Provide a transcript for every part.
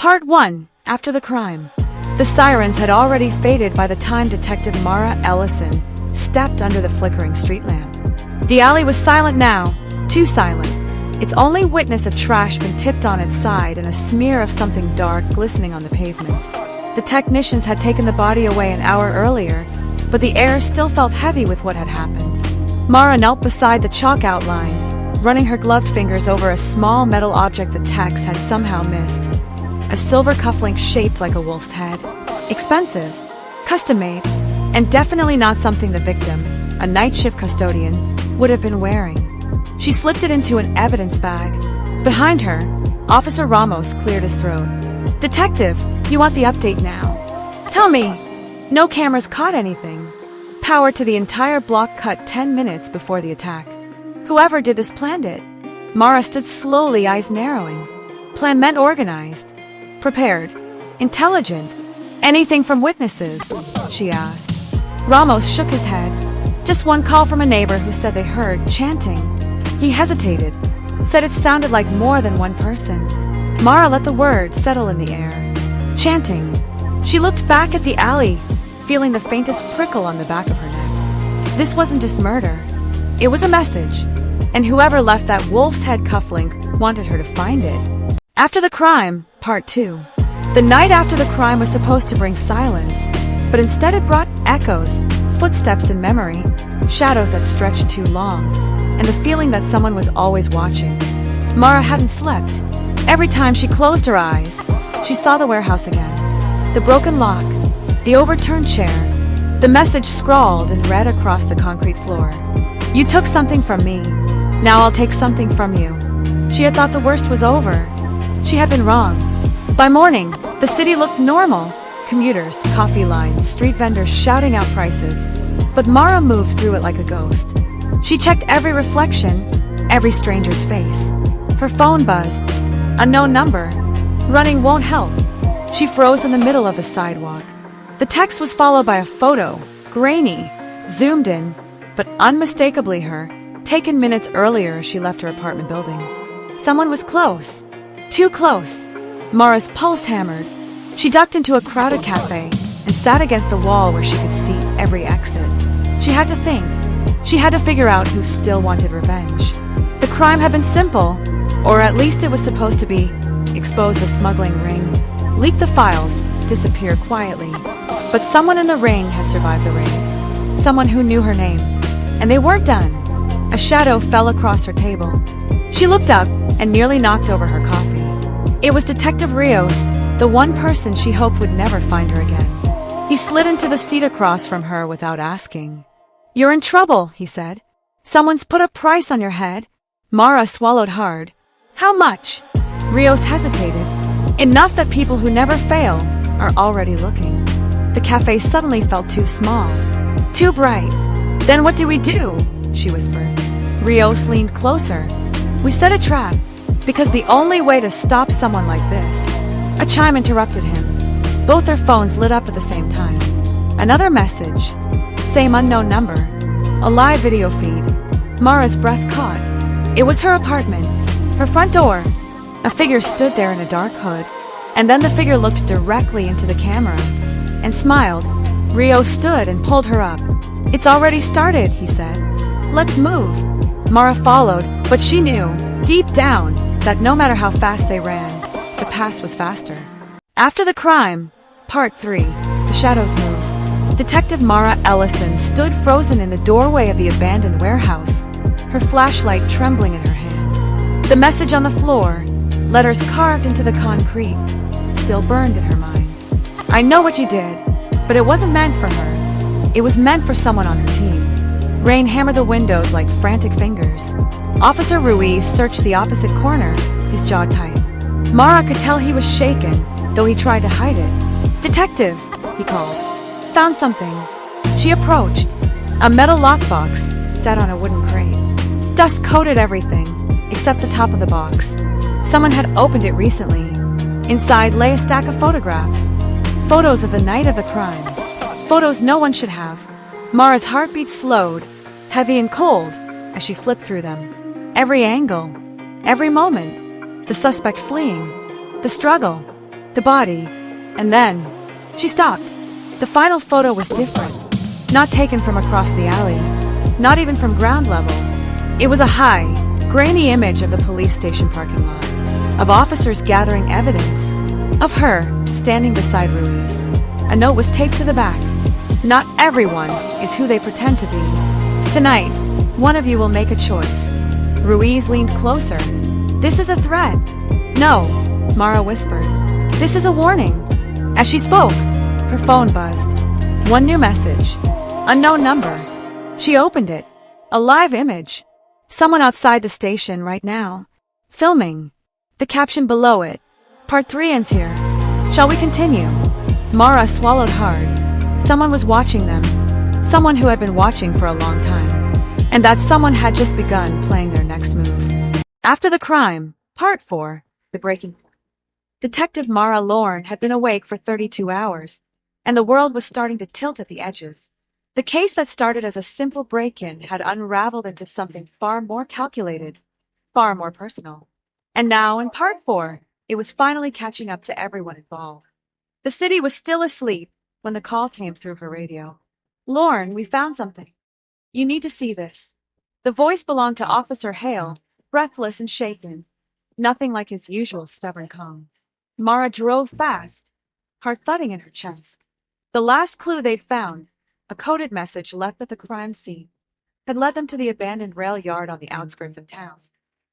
Part 1. After the crime. The sirens had already faded by the time Detective Mara Ellison stepped under the flickering street lamp. The alley was silent now, too silent. Its only witness a trash bin tipped on its side and a smear of something dark glistening on the pavement. The technicians had taken the body away an hour earlier, but the air still felt heavy with what had happened. Mara knelt beside the chalk outline, running her gloved fingers over a small metal object that Tex had somehow missed. A silver cufflink shaped like a wolf's head. Expensive, custom-made, and definitely not something the victim, a night shift custodian, would have been wearing. She slipped it into an evidence bag. Behind her, Officer Ramos cleared his throat. "Detective, you want the update now? Tell me, no cameras caught anything. Power to the entire block cut 10 minutes before the attack. Whoever did this planned it." Mara stood slowly, eyes narrowing. Plan meant organized. Prepared. Intelligent. "Anything from witnesses?" she asked. Ramos shook his head. "Just one call from a neighbor who said they heard chanting." He hesitated, said it sounded like more than one person. Mara let the word settle in the air. Chanting. She looked back at the alley, feeling the faintest prickle on the back of her neck. This wasn't just murder. It was a message, and whoever left that wolf's head cufflink wanted her to find it. After the crime, Part 2. The night after the crime was supposed to bring silence, but instead it brought echoes, footsteps in memory, shadows that stretched too long, and the feeling that someone was always watching. Mara hadn't slept. Every time she closed her eyes, she saw the warehouse again. The broken lock, the overturned chair, the message scrawled and read across the concrete floor. "You took something from me. Now I'll take something from you." She had thought the worst was over. She had been wrong. By morning, the city looked normal. Commuters, coffee lines, street vendors shouting out prices. But Mara moved through it like a ghost. She checked every reflection, every stranger's face. Her phone buzzed. Unknown number. Running won't help. She froze in the middle of the sidewalk. The text was followed by a photo, grainy, zoomed in, but unmistakably her, taken minutes earlier as she left her apartment building. Someone was close. Too close. Mara's pulse hammered. She ducked into a crowded cafe and sat against the wall where she could see every exit. She had to think. She had to figure out who still wanted revenge. The crime had been simple, or at least it was supposed to be. Expose the smuggling ring, leak the files, disappear quietly. But someone in the ring had survived the raid. Someone who knew her name. And they weren't done. A shadow fell across her table. She looked up and nearly knocked over her coffee. It was Detective Rios, the one person she hoped would never find her again. He slid into the seat across from her without asking. "You're in trouble," he said. "Someone's put a price on your head." Mara swallowed hard. "How much?" Rios hesitated. "Enough that people who never fail are already looking." The cafe suddenly felt too small, too bright. "Then what do we do?" she whispered. Rios leaned closer. "We set a trap, because the only way to stop someone like this." A chime interrupted him. Both their phones lit up at the same time. Another message. Same unknown number. A live video feed. Mara's breath caught. It was her apartment. Her front door. A figure stood there in a dark hood. And then the figure looked directly into the camera and smiled. Rio stood and pulled her up. "It's already started," he said. "Let's move." Mara followed, but she knew, deep down, that no matter how fast they ran, the past was faster. After the crime, Part 3, the shadows moved. Detective Mara Ellison stood frozen in the doorway of the abandoned warehouse, her flashlight trembling in her hand. The message on the floor, letters carved into the concrete, still burned in her mind. "I know what you did, but it wasn't meant for her. It was meant for someone on her team." Rain hammered the windows like frantic fingers. Officer Ruiz searched the opposite corner, his jaw tight. Mara could tell he was shaken, though he tried to hide it. "Detective," he called. "Found something." She approached. A metal lockbox sat on a wooden crate. Dust coated everything, except the top of the box. Someone had opened it recently. Inside lay a stack of photographs. Photos of the night of the crime. Photos no one should have. Mara's heartbeat slowed, heavy and cold, as she flipped through them. Every angle, every moment. The suspect fleeing. The struggle. the body, and then she stopped. The final photo was different. Not taken from across the alley, not even from ground level. It was a high, grainy image of the police station parking lot, of officers gathering evidence, of her standing beside Ruiz. A note was taped to the back. Not everyone is who they pretend to be. Tonight, one of you will make a choice. Ruiz leaned closer. This is a threat. No, Mara whispered. This is a warning. As she spoke, her phone buzzed. One new message. Unknown number. She opened it. A live image. Someone outside the station right now. Filming. The caption below it. Part 3 ends here. Shall we continue? Mara swallowed hard. Someone was watching them. Someone who had been watching for a long time. And that someone had just begun playing their next move. After the crime, Part 4, the breaking point. Detective Mara Lorne had been awake for 32 hours, and the world was starting to tilt at the edges. The case that started as a simple break-in had unraveled into something far more calculated, far more personal. And now, in Part 4, it was finally catching up to everyone involved. The city was still asleep when the call came through her radio. Lorne, we found something. You need to see this. The voice belonged to Officer Hale, breathless and shaken. Nothing like his usual stubborn calm. Mara drove fast, heart thudding in her chest. The last clue they'd found, a coded message left at the crime scene, had led them to the abandoned rail yard on the outskirts of town.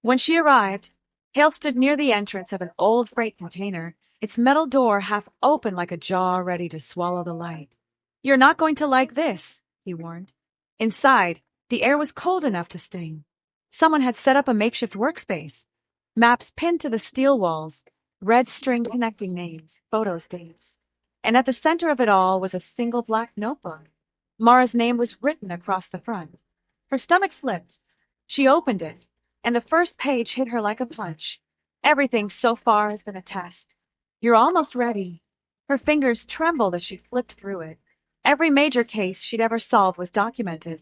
When she arrived, Hale stood near the entrance of an old freight container, its metal door half open like a jaw ready to swallow the light. You're not going to like this, he warned. Inside, the air was cold enough to sting. Someone had set up a makeshift workspace. Maps pinned to the steel walls, red string connecting names, photos, dates. And at the center of it all was a single black notebook. Mara's name was written across the front. Her stomach flipped. She opened it, and the first page hit her like a punch. Everything so far has been a test. You're almost ready. Her fingers trembled as she flipped through it. Every major case she'd ever solved was documented.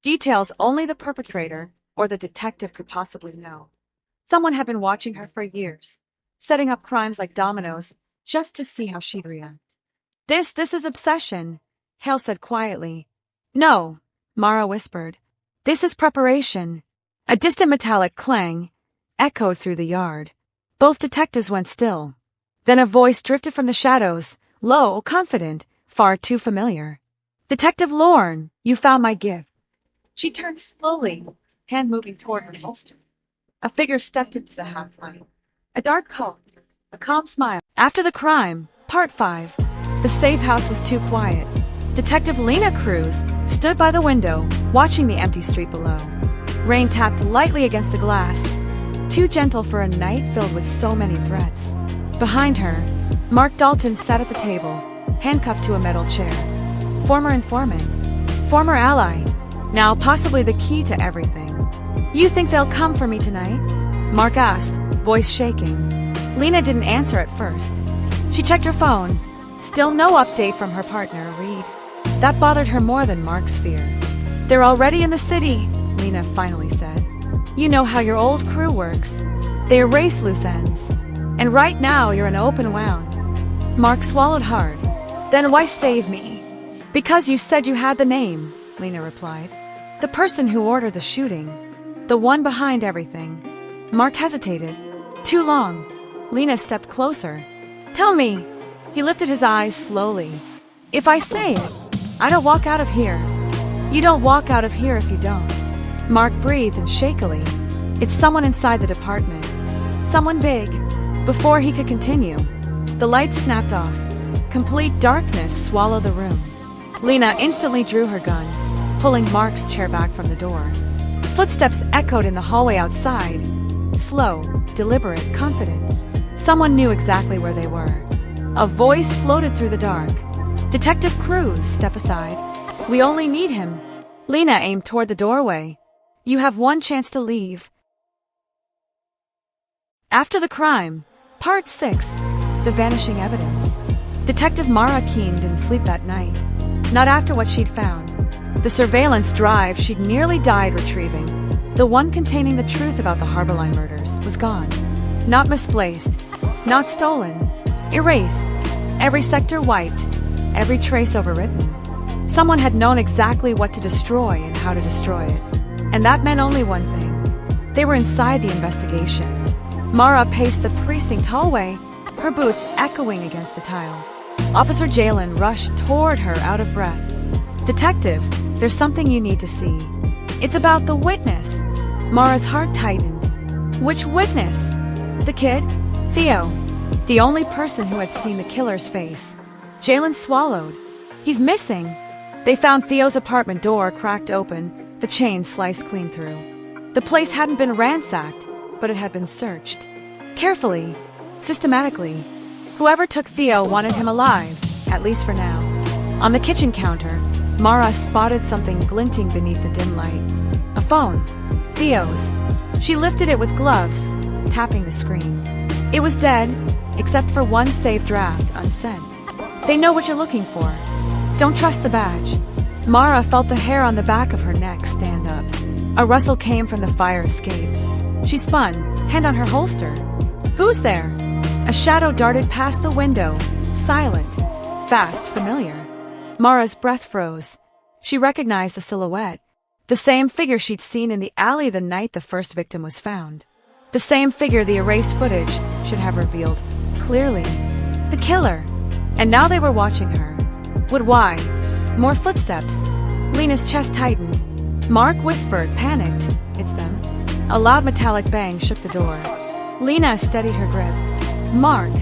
Details only the perpetrator or the detective could possibly know. Someone had been watching her for years, setting up crimes like dominoes just to see how she'd react. This is obsession, Hale said quietly. No, Mara whispered. This is preparation. A distant metallic clang echoed through the yard. Both detectives went still. Then a voice drifted from the shadows, low, confident, far too familiar. Detective Lorne, you found my gift. She turned slowly, hand moving toward her holster. A figure stepped into the half-light. A dark coat, a calm smile. After the crime, Part 5, the safe house was too quiet. Detective Lena Cruz stood by the window, watching the empty street below. Rain tapped lightly against the glass, too gentle for a night filled with so many threats. Behind her, Mark Dalton sat at the table, handcuffed to a metal chair. Former informant, former ally, now possibly the key to everything. You think they'll come for me tonight? Mark asked, voice shaking. Lena didn't answer at first. She checked her phone. Still no update from her partner, Reed. That bothered her more than Mark's fear. They're already in the city, Lena finally said. You know how your old crew works. They erase loose ends. And right now you're an open wound. Mark swallowed hard. Then why save me? Because you said you had the name, Lena replied. The person who ordered the shooting. The one behind everything. Mark hesitated. Too long. Lena stepped closer. Tell me. He lifted his eyes slowly. If I say it, I don't walk out of here. You don't walk out of here if you don't. Mark breathed and shakily. It's someone inside the department. Someone big. Before he could continue, the lights snapped off. Complete darkness swallowed the room. Lena instantly drew her gun, pulling Mark's chair back from the door. Footsteps echoed in the hallway outside. Slow, deliberate, confident. Someone knew exactly where they were. A voice floated through the dark. Detective Cruz, step aside. We only need him. Lena aimed toward the doorway. You have one chance to leave. After the crime, Part 6, the vanishing evidence. Detective Mara Keene didn't sleep that night. Not after what she'd found. The surveillance drive she'd nearly died retrieving, the one containing the truth about the Harborline murders, was gone. Not misplaced, not stolen, Erased. Every sector wiped. Every trace overwritten. Someone had known exactly what to destroy and how to destroy it. And that meant only one thing. They were inside the investigation. Mara paced the precinct hallway, her boots echoing against the tile. Officer Jalen rushed toward her out of breath. "Detective, there's something you need to see. It's about the witness." Mara's heart tightened. "Which witness?" "The kid, Theo. The only person who had seen the killer's face." Jalen swallowed. "He's missing." They found Theo's apartment door cracked open, the chain sliced clean through. The place hadn't been ransacked, but it had been searched. Carefully, systematically. Whoever took Theo wanted him alive, at least for now. On the kitchen counter, Mara spotted something glinting beneath the dim light. A phone. Theo's. She lifted it with gloves, tapping the screen. It was dead, except for one saved draft unsent. "They know what you're looking for. Don't trust the badge." Mara felt the hair on the back of her neck stand up. A rustle came from the fire escape. She spun, hand on her holster. "Who's there?" A shadow darted past the window, silent, fast, familiar. Mara's breath froze. She recognized the silhouette. The same figure she'd seen in the alley the night the first victim was found. The same figure the erased footage should have revealed clearly. The killer. And now they were watching her. But why? More footsteps. Lena's chest tightened. Mark whispered, panicked. "It's them." A loud metallic bang shook the door. Lena steadied her grip. "Mark."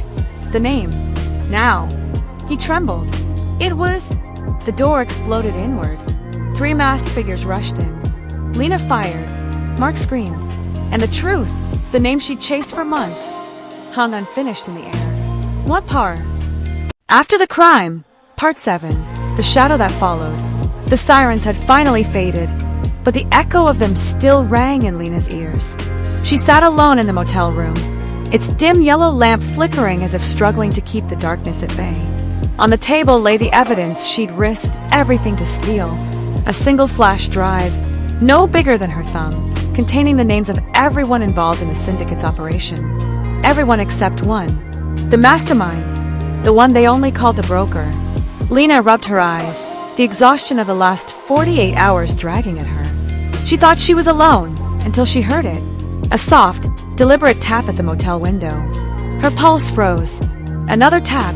The name. Now. He trembled. It was... The door exploded inward. 3 masked figures rushed in. Lena fired. Mark screamed. And the truth, the name she'd chased for months, hung unfinished in the air. What part? After the crime. Part 7. The shadow that followed. The sirens had finally faded, but the echo of them still rang in Lena's ears. She sat alone in the motel room, its dim yellow lamp flickering as if struggling to keep the darkness at bay. On the table lay the evidence she'd risked everything to steal. A single flash drive, no bigger than her thumb, containing the names of everyone involved in the syndicate's operation. Everyone except one. The mastermind. The one they only called the broker. Lena rubbed her eyes, the exhaustion of the last 48 hours dragging at her. She thought she was alone, until she heard it. A soft, deliberate tap at the motel window. Her pulse froze. Another tap,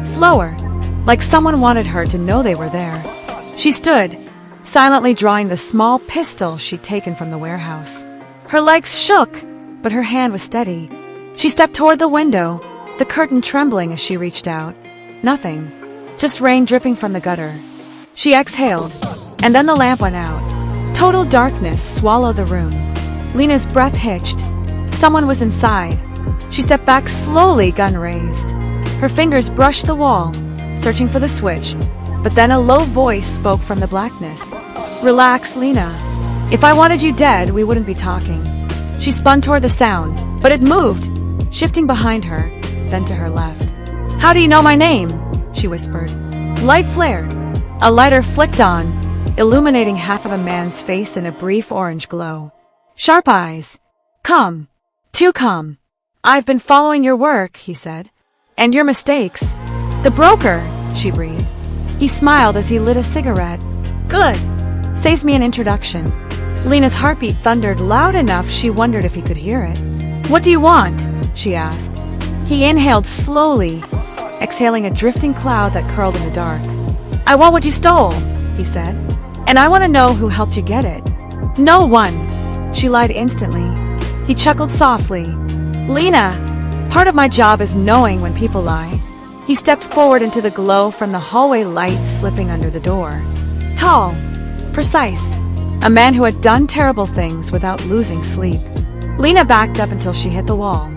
slower, like someone wanted her to know they were there. She stood, silently drawing the small pistol she'd taken from the warehouse. Her legs shook, but her hand was steady. She stepped toward the window, the curtain trembling as she reached out. Nothing, just rain dripping from the gutter. She exhaled, and then the lamp went out. Total darkness swallowed the room. Lena's breath hitched. Someone was inside. She stepped back slowly, gun raised. Her fingers brushed the wall, searching for the switch, but then a low voice spoke from the blackness. "Relax, Lena. If I wanted you dead, we wouldn't be talking." She spun toward the sound, but it moved, shifting behind her, then to her left. "How do you know my name?" she whispered. Light flared. A lighter flicked on, illuminating half of a man's face in a brief orange glow. Sharp eyes. "Come. Too come. I've been following your work," he said. "And your mistakes." "The broker," she breathed. He smiled as he lit a cigarette. "Good. Saves me an introduction." Lena's heartbeat thundered loud enough she wondered if he could hear it. "What do you want?" she asked. He inhaled slowly, exhaling a drifting cloud that curled in the dark. "I want what you stole," he said. "And I want to know who helped you get it." "No one." She lied instantly. He chuckled softly. "Lena, part of my job is knowing when people lie." He stepped forward into the glow from the hallway light slipping under the door. Tall, precise, a man who had done terrible things without losing sleep. Lena backed up until she hit the wall.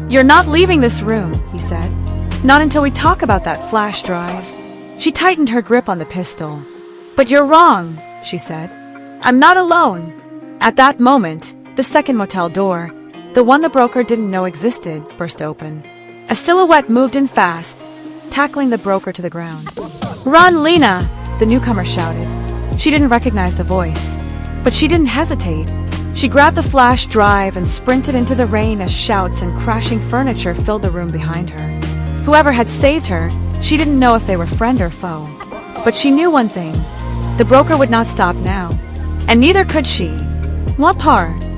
"You're not leaving this room," he said. "Not until we talk about that flash drive." She tightened her grip on the pistol. "But you're wrong," she said. "I'm not alone." At that moment, the second motel door, the one the broker didn't know existed, burst open. A silhouette moved in fast, tackling the broker to the ground. "Run, Lena!" the newcomer shouted. She didn't recognize the voice, but she didn't hesitate. She grabbed the flash drive and sprinted into the rain as shouts and crashing furniture filled the room behind her. Whoever had saved her, she didn't know if they were friend or foe. But she knew one thing. The broker would not stop now. And neither could she. What part?